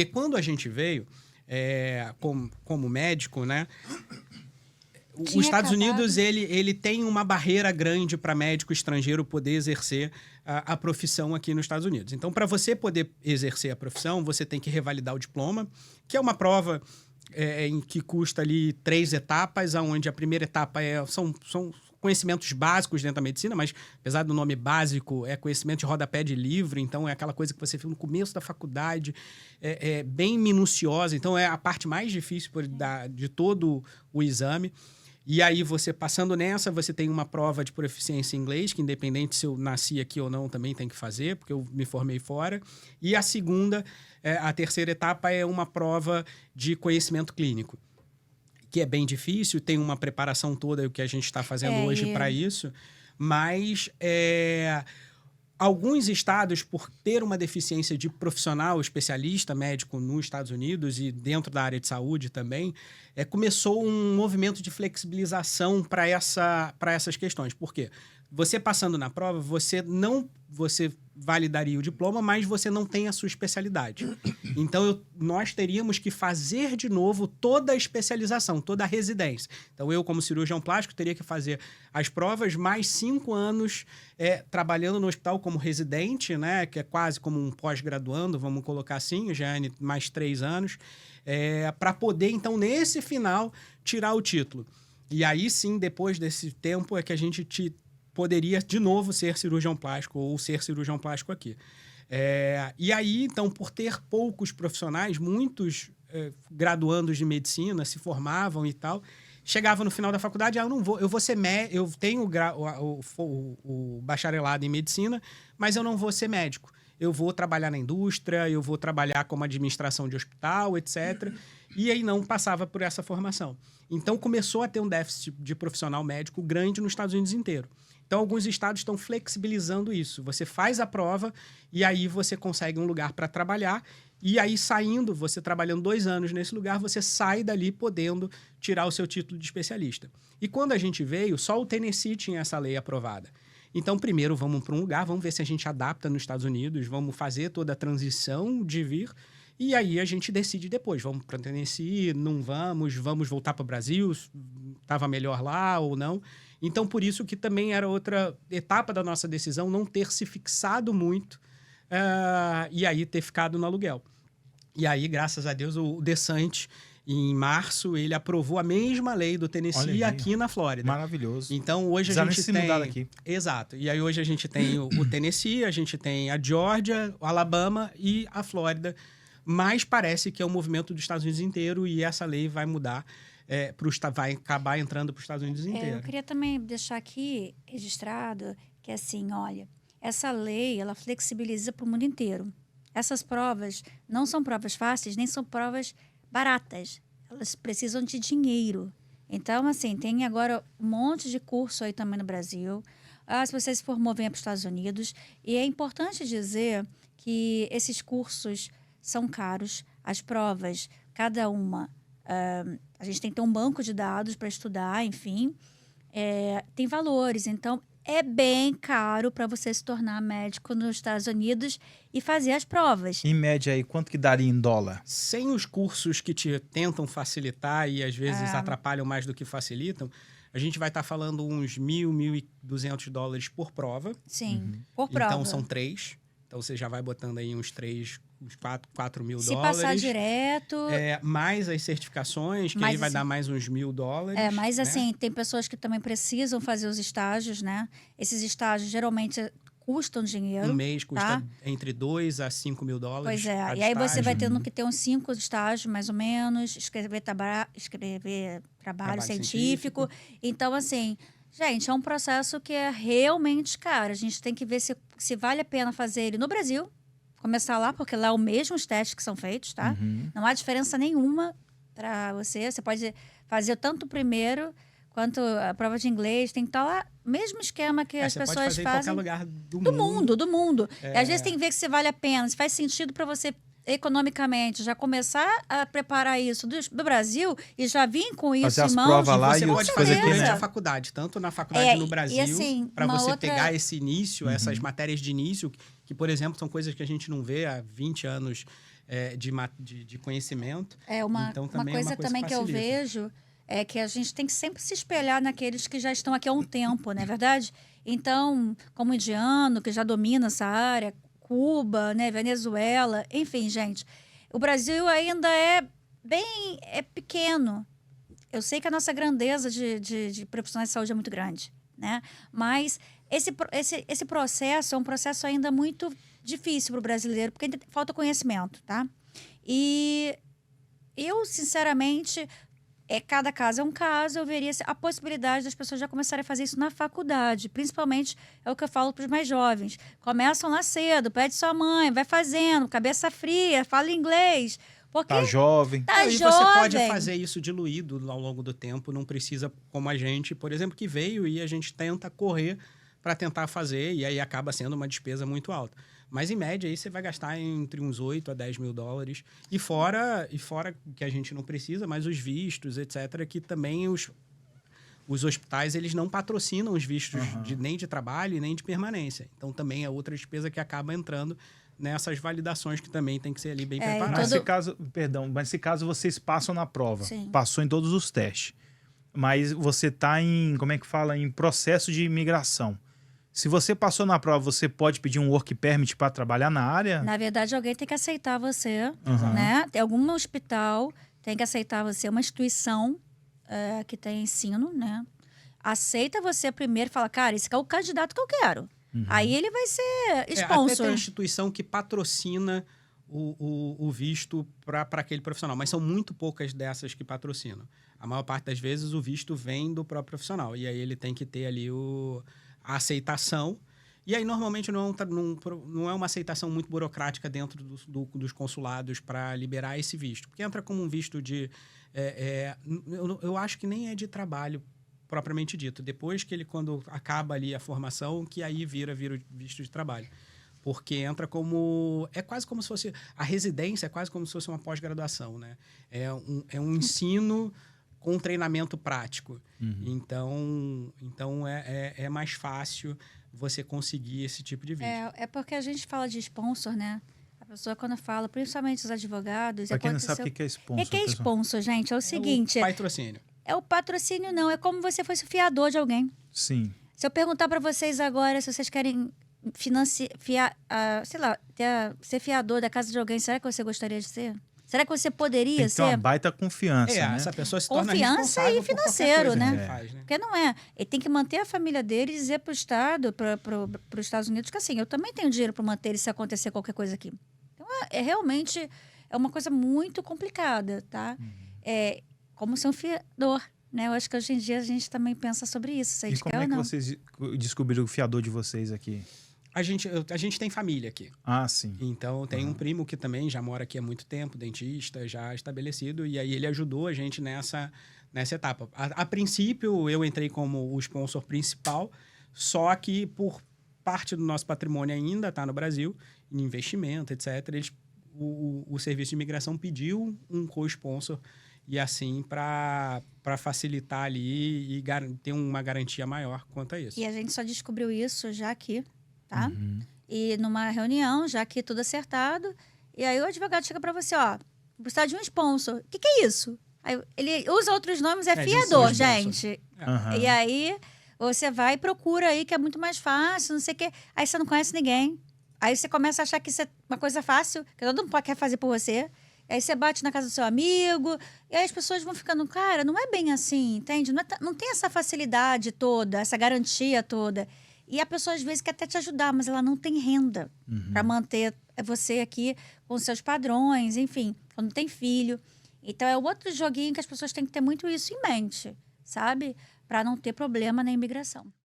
Porque quando a gente veio, como médico, né? Os Estados Unidos, ele tem uma barreira grande para médico estrangeiro poder exercer a profissão aqui nos Estados Unidos. Então, para você poder exercer a profissão, você tem que revalidar o diploma, que é uma prova em que custa ali 3 etapas, onde a primeira etapa são conhecimentos básicos dentro da medicina, mas apesar do nome básico, é conhecimento de rodapé de livro, então é aquela coisa que você viu no começo da faculdade, é bem minuciosa, então é a parte mais difícil de todo o exame. E aí, você passando nessa, você tem uma prova de proficiência em inglês, que independente se eu nasci aqui ou não, também tem que fazer, porque eu me formei fora. E a terceira etapa é uma prova de conhecimento clínico, que é bem difícil, tem uma preparação toda que a gente está fazendo hoje para isso, mas alguns estados, por ter uma deficiência de profissional especialista médico nos Estados Unidos e dentro da área de saúde também, começou um movimento de flexibilização para essas questões. Por quê? Você passando na prova, você validaria o diploma, mas você não tem a sua especialidade. Então, nós teríamos que fazer de novo toda a especialização, toda a residência. Então, eu, como cirurgião plástico, teria que fazer as provas mais 5 anos trabalhando no hospital como residente, né, que é quase como um pós-graduando, vamos colocar assim, já é mais 3 anos, para poder, então, nesse final, tirar o título. E aí, sim, depois desse tempo, é que a gente poderia, de novo, ser cirurgião plástico ou ser cirurgião plástico aqui. E aí, então, por ter poucos profissionais, muitos graduandos de medicina se formavam e tal, chegava no final da faculdade, eu vou ser eu tenho o bacharelado em medicina, mas eu não vou ser médico. Eu vou trabalhar na indústria, eu vou trabalhar como administração de hospital, etc. E aí não passava por essa formação. Então, começou a ter um déficit de profissional médico grande nos Estados Unidos inteiro. Então, alguns estados estão flexibilizando isso. Você faz a prova e aí você consegue um lugar para trabalhar. E aí, você trabalhando 2 anos nesse lugar, você sai dali podendo tirar o seu título de especialista. E quando a gente veio, só o Tennessee tinha essa lei aprovada. Então, primeiro, vamos para um lugar, vamos ver se a gente adapta nos Estados Unidos, vamos fazer toda a transição de vir. E aí, a gente decide depois, vamos para Tennessee, não vamos voltar para o Brasil, estava melhor lá ou não. Então, por isso que também era outra etapa da nossa decisão, não ter se fixado muito e aí ter ficado no aluguel. E aí, graças a Deus, o DeSantis, em março, ele aprovou a mesma lei do Tennessee aqui na Flórida. Maravilhoso. Então, hoje a gente tem... aqui. Exato. E aí, hoje a gente tem o Tennessee, a gente tem a Geórgia, o Alabama e a Flórida. Mas parece que é um movimento dos Estados Unidos inteiro e essa lei vai mudar. Vai acabar entrando para os Estados Unidos inteiro. Eu queria também deixar aqui registrado que, assim, olha, essa lei, ela flexibiliza para o mundo inteiro. Essas provas não são provas fáceis, nem são provas baratas. Elas precisam de dinheiro. Então, assim, tem agora um monte de curso aí também no Brasil. Se você se formou, venha para os Estados Unidos. E é importante dizer que esses cursos são caros. As provas, cada uma... a gente tem que ter um banco de dados para estudar, enfim. Tem valores. Então, é bem caro para você se tornar médico nos Estados Unidos e fazer as provas. Em média, aí, quanto que daria em dólar? Sem os cursos que te tentam facilitar e às vezes atrapalham mais do que facilitam, a gente vai estar falando uns $1.000, $1.200 por prova. Sim, por prova. Então, são 3. Então, você já vai botando aí uns 4 mil se dólares. Se passar direto... mais as certificações, que aí vai dar mais uns $1.000. Mas né? assim, tem pessoas que também precisam fazer os estágios, né? Esses estágios geralmente custam dinheiro. Um mês custa entre $2 a $5 mil. Pois é. E aí você vai tendo que ter uns 5 estágios, mais ou menos, escrever trabalho científico. Então, assim... Gente, é um processo que é realmente caro. A gente tem que ver se vale a pena fazer ele no Brasil. Começar lá, porque lá é os mesmos testes que são feitos, tá? Não há diferença nenhuma para você. Você pode fazer tanto o primeiro quanto a prova de inglês. Tem que estar lá, mesmo esquema que as pessoas fazem. Em qualquer lugar do mundo. E às vezes tem que ver se vale a pena, se faz sentido para você economicamente, já começar a preparar isso do Brasil e já vir com isso fazer em mãos. Provas lá você e pode fazer durante a faculdade, tanto na faculdade no Brasil, assim, para você pegar esse início, essas matérias de início, que, por exemplo, são coisas que a gente não vê há 20 anos de conhecimento. Então, uma coisa também que eu vejo é que a gente tem que sempre se espelhar naqueles que já estão aqui há um tempo, não é verdade? Então, como o indiano, que já domina essa área, Cuba, né, Venezuela, enfim, gente. O Brasil ainda é pequeno. Eu sei que a nossa grandeza de profissionais de saúde é muito grande, né? Mas esse processo é um processo ainda muito difícil para o brasileiro, porque ainda falta conhecimento, tá? E eu, sinceramente, cada caso é um caso, eu veria a possibilidade das pessoas já começarem a fazer isso na faculdade. Principalmente, é o que eu falo para os mais jovens. Começam lá cedo, pede sua mãe, vai fazendo, cabeça fria, fala inglês. Porque tá jovem. E você pode fazer isso diluído ao longo do tempo, não precisa, como a gente, por exemplo, que veio e a gente tenta correr para tentar fazer, e aí acaba sendo uma despesa muito alta. Mas, em média, aí você vai gastar entre uns 8 a 10 mil dólares. E fora que a gente não precisa, mas os vistos, etc., que também os hospitais, eles não patrocinam os vistos nem de trabalho nem de permanência. Então, também é outra despesa que acaba entrando nessas validações que também tem que ser ali bem preparadas. Mas nesse caso, vocês passam na prova. Sim. Passou em todos os testes. Mas você está em processo de imigração. Se você passou na prova, você pode pedir um work permit para trabalhar na área? Na verdade, alguém tem que aceitar você, né? Tem algum hospital tem que aceitar você, uma instituição que tem ensino, né? Aceita você primeiro e fala, cara, esse é o candidato que eu quero. Aí ele vai ser sponsor. Até tem instituição que patrocina o visto para aquele profissional, mas são muito poucas dessas que patrocinam. A maior parte das vezes o visto vem do próprio profissional, e aí ele tem que ter ali a aceitação. E aí, normalmente, não é uma aceitação muito burocrática dentro dos consulados para liberar esse visto. Porque entra como um visto de... eu acho que nem é de trabalho propriamente dito. Depois que quando acaba ali a formação, que aí vira visto de trabalho. Porque entra como... É quase como se fosse... A residência é quase como se fosse uma pós-graduação, né? É um ensino com treinamento prático. Então é mais fácil você conseguir esse tipo de visto. É porque a gente fala de sponsor, né? A pessoa, quando fala, principalmente os advogados... Para quem não sabe o que é sponsor. O que é sponsor, gente? É o seguinte... O patrocínio. É o patrocínio, não. É como se você fosse fiador de alguém. Sim. Se eu perguntar para vocês agora se vocês querem ser fiador da casa de alguém, será que você gostaria de ser? Será que você poderia ser? Tem uma baita confiança, né? Essa pessoa se torna confiança e financeiro, né? Que faz, né? Porque não é. Ele tem que manter a família dele e dizer para o Estado, para os Estados Unidos, que assim, eu também tenho dinheiro para manter ele se acontecer qualquer coisa aqui. Então, realmente uma coisa muito complicada, tá? É como ser um fiador, né? Eu acho que hoje em dia a gente também pensa sobre isso. E como é que vocês descobriram o fiador de vocês aqui? A gente tem família aqui. Ah, sim. Então, tem um primo que também já mora aqui há muito tempo, dentista, já estabelecido, e aí ele ajudou a gente nessa etapa. A princípio, eu entrei como o sponsor principal, só que por parte do nosso patrimônio ainda está no Brasil, em investimento, etc. O serviço de imigração pediu um co-sponsor, e assim, para facilitar ali e ter uma garantia maior quanto a isso. E a gente só descobriu isso já aqui, tá? E numa reunião, já que tudo acertado, e aí o advogado chega para você, precisa de um sponsor. O que é isso? Aí ele usa outros nomes, fiador, gente. E aí você vai e procura aí, que é muito mais fácil, não sei o quê. Aí você não conhece ninguém. Aí você começa a achar que isso é uma coisa fácil, que todo mundo quer fazer por você. Aí você bate na casa do seu amigo, e aí as pessoas vão ficando, cara, não é bem assim, entende? Não tem essa facilidade toda, essa garantia toda. E a pessoa, às vezes, quer até te ajudar, mas ela não tem renda para manter você aqui com seus padrões, enfim, quando tem filho. Então, é outro joguinho que as pessoas têm que ter muito isso em mente, sabe? Para não ter problema na imigração.